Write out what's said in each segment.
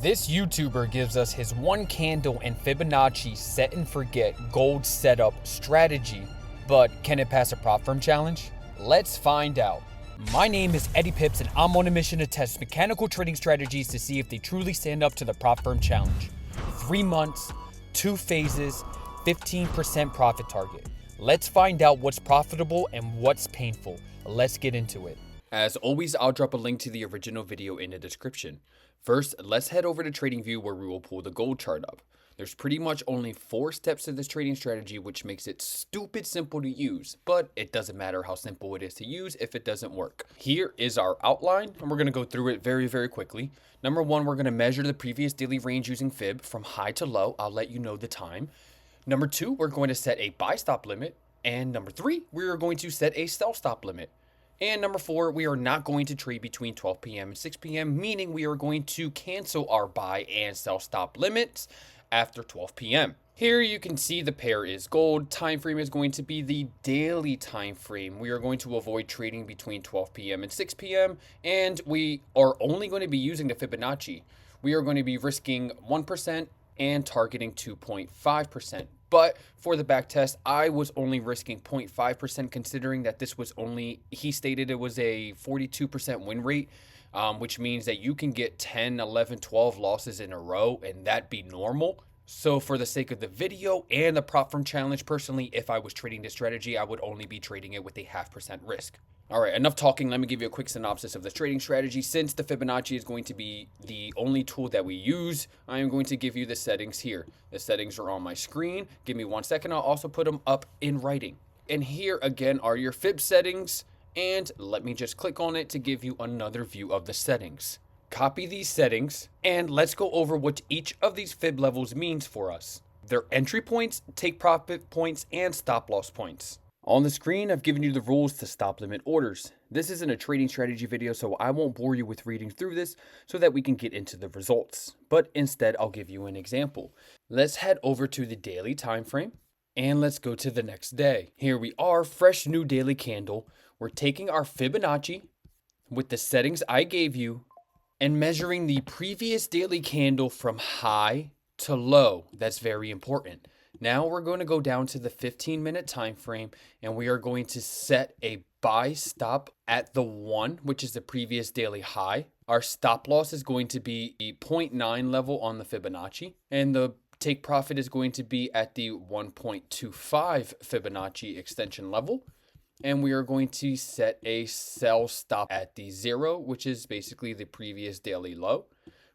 This YouTuber gives us his one candle and Fibonacci set and forget gold setup strategy, but can it pass a prop firm challenge? Let's find out. My name is Eddy Pips and I'm on a mission to test mechanical trading strategies to see if they truly stand up to the prop firm challenge. 3 months, 2 phases, 15% profit target. Let's find out what's profitable and what's painful. Let's get into it. As always, I'll drop a link to the original video in the description. First, let's head over to TradingView where we will pull the gold chart up. There's pretty much only 4 steps to this trading strategy, which makes it stupid simple to use, but it doesn't matter how simple it is to use if it doesn't work. Here is our outline, and we're going to go through it very quickly. Number 1, we're going to measure the previous daily range using Fib from high to low. I'll let you know the time. Number 2, we're going to set a buy stop limit. And number 3, we are going to set a sell stop limit. And number 4, we are not going to trade between 12 p.m. and 6 p.m., meaning we are going to cancel our buy and sell stop limits after 12 p.m. Here you can see the pair is gold. Time frame is going to be the daily time frame. We are going to avoid trading between 12 p.m. and 6 p.m. and we are only going to be using the Fibonacci. We are going to be risking 1% and targeting 2.5%. But for the back test, I was only risking 0.5% considering that this was only, he stated it was a 42% win rate, which means that you can get 10, 11, 12 losses in a row and that be normal. So for the sake of the video and the prop firm challenge, personally, if I was trading this strategy, I would only be trading it with a 0.5% risk. All right, enough talking. Let me give you a quick synopsis of the trading strategy. Since the Fibonacci is going to be the only tool that we use, I am going to give you the settings here. The settings are on my screen. Give me 1 second. I'll also put them up in writing. And here again are your Fib settings. And let me just click on it to give you another view of the settings. Copy these settings and let's go over what each of these Fib levels means for us. Their entry points, take profit points, and stop loss points. On the screen, I've given you the rules to stop limit orders. This isn't a trading strategy video, so I won't bore you with reading through this so that we can get into the results. But instead, I'll give you an example. Let's head over to the daily time frame and let's go to the next day. Here we are, fresh new daily candle. We're taking our Fibonacci with the settings I gave you and measuring the previous daily candle from high to low. That's very important. Now we're going to go down to the 15-minute time frame and we are going to set a buy stop at the 1, which is the previous daily high. Our stop loss is going to be the 0.9 level on the Fibonacci, and the take profit is going to be at the 1.25 Fibonacci extension level. And we are going to set a sell stop at the 0, which is basically the previous daily low.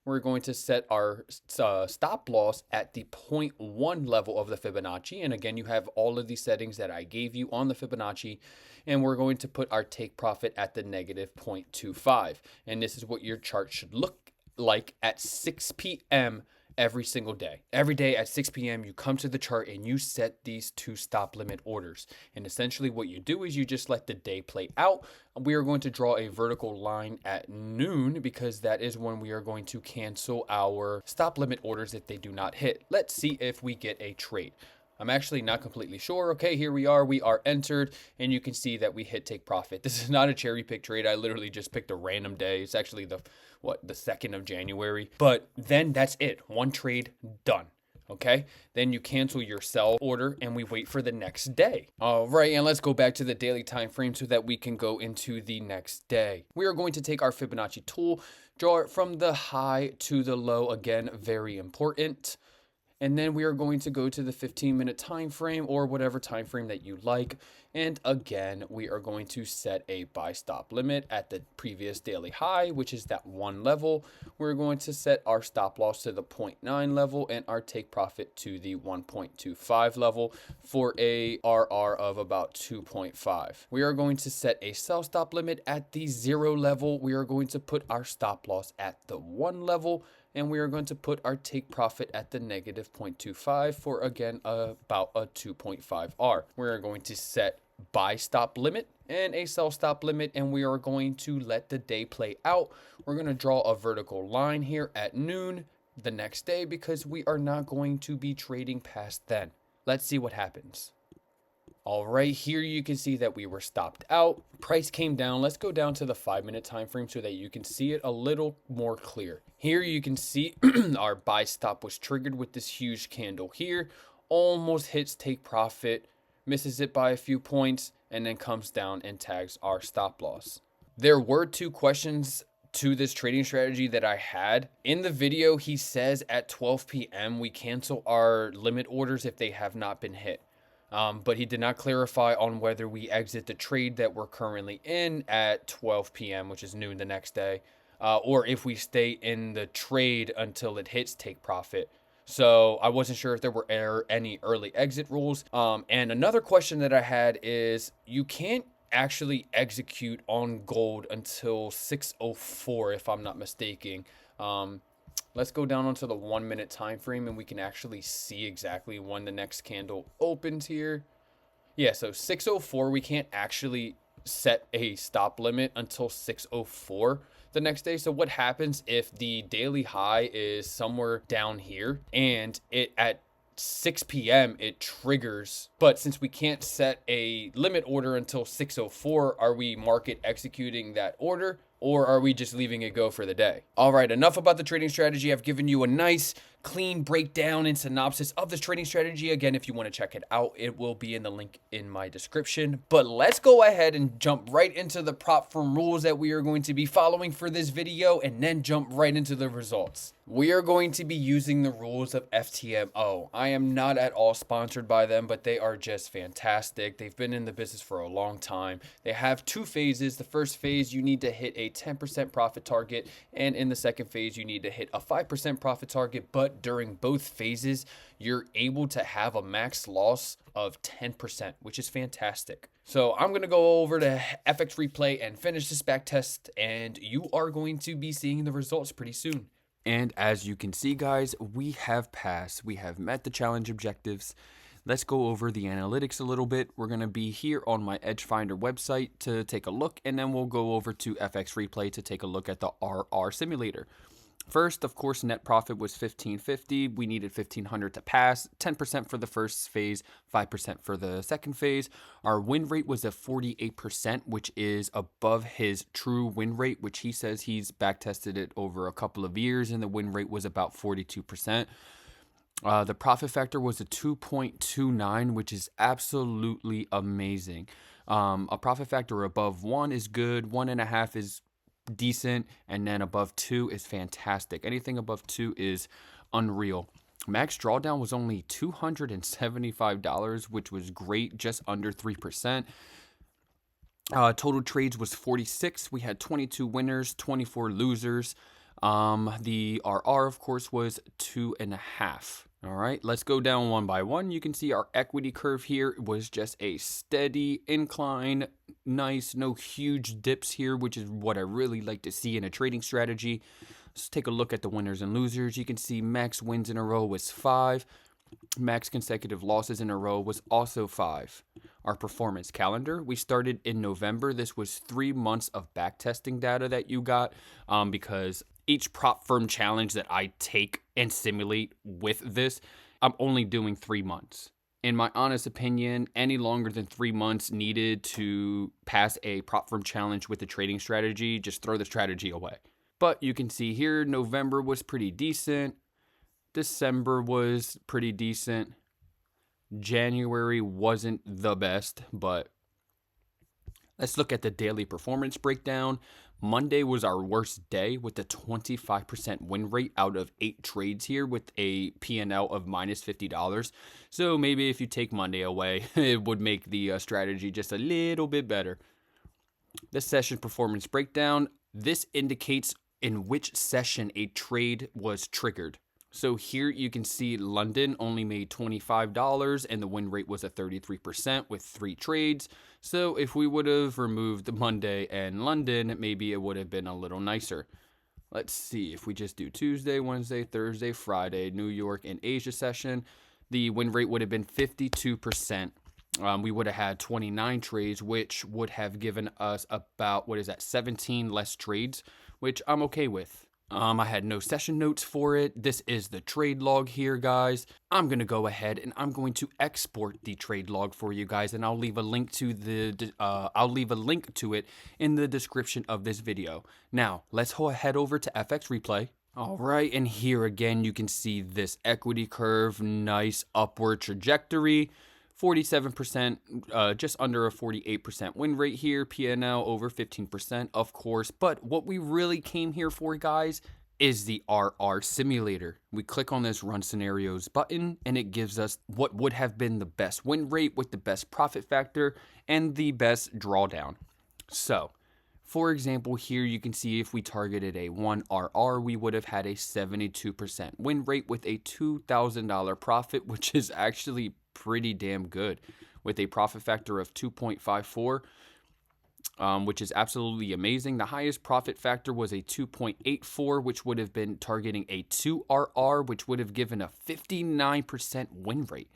We're going to set our stop loss at the 0.1 level of the Fibonacci. And again, you have all of these settings that I gave you on the Fibonacci. And we're going to put our take profit at the negative 0.25. And this is what your chart should look like at 6 p.m. every single day. Every day at 6 p.m. you come to the chart and you set these 2 stop limit orders. And essentially what you do is you just let the day play out. We are going to draw a vertical line at noon because that is when we are going to cancel our stop limit orders if they do not hit. Let's see if we get a trade. I'm actually not completely sure. Okay, here we are entered and you can see that we hit take profit. This is not a cherry pick trade. I literally just picked a random day. It's actually the 2nd of January. But then that's it. 1 trade done. Okay, then you cancel your sell order and we wait for the next day. All right, and let's go back to the daily time frame so that we can go into the next day. We are going to take our Fibonacci tool, draw it from the high to the low. Again, very important. And then we are going to go to the 15-minute time frame or whatever time frame that you like. And again, we are going to set a buy stop limit at the previous daily high, which is that 1 level. We're going to set our stop loss to the 0.9 level and our take profit to the 1.25 level for a RR of about 2.5. We are going to set a sell stop limit at the 0 level. We are going to put our stop loss at the 1 level. And we are going to put our take profit at the negative 0.25 for, again, about a 2.5 R. We are going to set buy stop limit and a sell stop limit, and we are going to let the day play out. We're going to draw a vertical line here at noon the next day because we are not going to be trading past then. Let's see what happens. All right, here you can see that we were stopped out. Price came down. Let's go down to the 5-minute time frame so that you can see it a little more clear. Here you can see our buy stop was triggered with this huge candle here. Almost hits take profit, misses it by a few points, and then comes down and tags our stop loss. There were 2 questions to this trading strategy that I had. In the video, he says at 12 p.m. we cancel our limit orders if they have not been hit. But he did not clarify on whether we exit the trade that we're currently in at 12 p.m., which is noon the next day, or if we stay in the trade until it hits take profit. So I wasn't sure if there were any early exit rules. And another question that I had is you can't actually execute on gold until 6:04 if I'm not mistaken. Let's go down onto the 1-minute time frame and we can actually see exactly when the next candle opens here. Yeah, so 6:04, we can't actually set a stop limit until 6:04 the next day. So what happens if the daily high is somewhere down here and it at 6 p.m. it triggers, but since we can't set a limit order until 6:04, are we market executing that order? Or are we just leaving it go for the day? All right, enough about the trading strategy. I've given you a nice, clean breakdown and synopsis of this trading strategy. Again, if you want to check it out, it will be in the link in my description. But let's go ahead and jump right into the prop firm rules that we are going to be following for this video and then jump right into the results. We are going to be using the rules of FTMO. I am not at all sponsored by them, but they are just fantastic. They've been in the business for a long time. They have 2 phases. The first phase, you need to hit a 10% profit target, and in the second phase you need to hit a 5% profit target, but during both phases you're able to have a max loss of 10%, which is fantastic. So I'm going to go over to FXReplay and finish this back test, and you are going to be seeing the results pretty soon. And as you can see, guys, we have passed. We have met the challenge objectives. Let's go over the analytics a little bit. We're going to be here on my Edge Finder website to take a look, and then we'll go over to FXReplay to take a look at the RR Simulator. First, of course, net profit was $1,550. We needed $1,500 to pass. 10% for the first phase, 5% for the second phase. Our win rate was at 48%, which is above his true win rate, which he says he's backtested it over a couple of years, and the win rate was about 42%. The profit factor was a 2.29, which is absolutely amazing. A profit factor above 1 is good, 1.5 is decent, and then above 2 is fantastic. Anything above 2 is unreal. Max drawdown was only $275, which was great, just under 3%. Total trades was 46. We had 22 winners, 24 losers. The RR, of course, was 2.5. All right, let's go down one by one. You can see our equity curve here was just a steady incline, nice, no huge dips here, which is what I really like to see in a trading strategy. Let's take a look at the winners and losers. You can see max wins in a row was 5. Max consecutive losses in a row was also 5. Our performance calendar, we started in November. This was 3 months of backtesting data that you got because each prop firm challenge that I take and simulate with this, I'm only doing 3 months. In my honest opinion, any longer than 3 months needed to pass a prop firm challenge with the trading strategy, just throw the strategy away. But you can see here, November was pretty decent. December was pretty decent. January wasn't the best, but let's look at the daily performance breakdown. Monday was our worst day with a 25% win rate out of 8 trades here with a P&L of minus $50. So maybe if you take Monday away, it would make the strategy just a little bit better. The session performance breakdown, this indicates in which session a trade was triggered. So here you can see London only made $25 and the win rate was at 33% with 3 trades. So if we would have removed Monday and London, maybe it would have been a little nicer. Let's see, if we just do Tuesday, Wednesday, Thursday, Friday, New York and Asia session, the win rate would have been 52%. We would have had 29 trades, which would have given us about, 17 less trades, which I'm okay with. I had no session notes for it. This is the trade log here, guys. I'm gonna go ahead and I'm going to export the trade log for you guys, and I'll leave a link to it in the description of this video. Now, let's head over to FXReplay. All right, and here again, you can see this equity curve, nice upward trajectory. 47%, just under a 48% win rate here, PNL over 15%, of course. But what we really came here for, guys, is the RR Simulator. We click on this Run Scenarios button, and it gives us what would have been the best win rate with the best profit factor and the best drawdown. So, for example, here you can see if we targeted a 1 RR, we would have had a 72% win rate with a $2,000 profit, which is actually pretty damn good, with a profit factor of 2.54, which is absolutely amazing. The highest profit factor was a 2.84, which would have been targeting a 2 RR, which would have given a 59% win rate.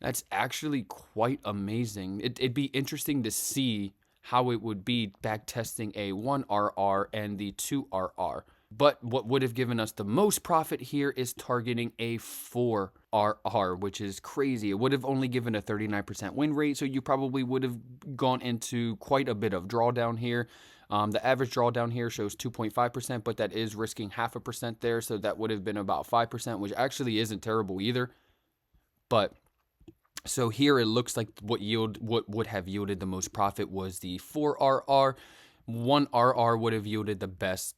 That's actually quite amazing. It'd be interesting to see how it would be backtesting a 1 RR and the 2 RR. But what would have given us the most profit here is targeting a 4 RR, which is crazy. It would have only given a 39% win rate, so you probably would have gone into quite a bit of drawdown here. The average drawdown here shows 2.5%, but that is risking 0.5% there, so that would have been about 5%, which actually isn't terrible either. But so here it looks like what would have yielded the most profit was the 4 RR. 1 RR would have yielded the best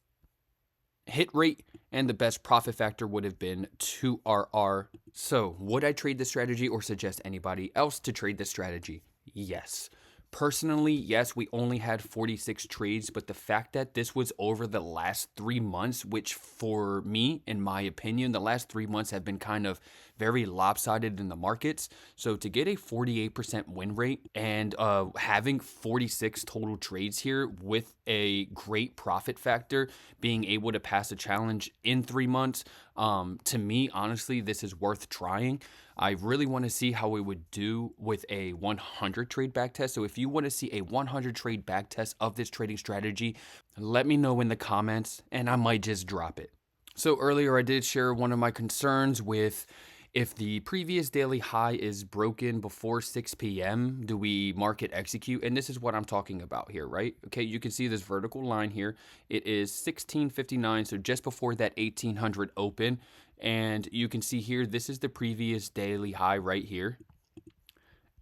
hit rate, and the best profit factor would have been 2 RR. So would I trade this strategy or suggest anybody else to trade this strategy? Yes. Personally, yes, we only had 46 trades, but the fact that this was over the last 3 months, which for me, in my opinion, the last 3 months have been kind of very lopsided in the markets. So to get a 48% win rate and having 46 total trades here with a great profit factor, being able to pass a challenge in 3 months, to me, honestly, this is worth trying. I really want to see how it would do with a 100 trade backtest. So if you want to see a 100 trade backtest of this trading strategy, let me know in the comments and I might just drop it. So earlier I did share one of my concerns with if the previous daily high is broken before 6 p.m., do we market execute? And this is what I'm talking about here, right? Okay, you can see this vertical line here. It is 1659, so just before that 1800 open. And you can see here, this is the previous daily high right here.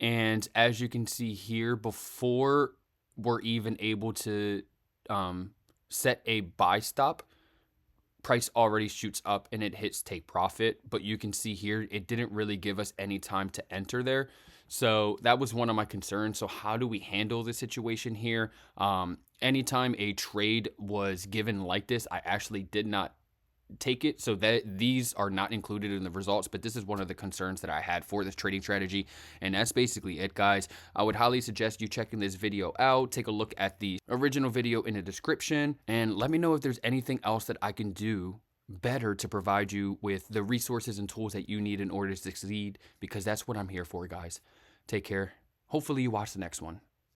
And as you can see here, before we're even able to set a buy stop, price already shoots up and it hits take profit. But you can see here, it didn't really give us any time to enter there. So that was one of my concerns. So how do we handle the situation here? Anytime a trade was given like this, I actually did not take it, so that these are not included in the results, but this is one of the concerns that I had for this trading strategy. And that's basically it, guys. I would highly suggest you checking this video out. Take a look at the original video in the description and let me know if there's anything else that I can do better to provide you with the resources and tools that you need in order to succeed, because that's what I'm here for, guys. Take care. Hopefully you watch the next one.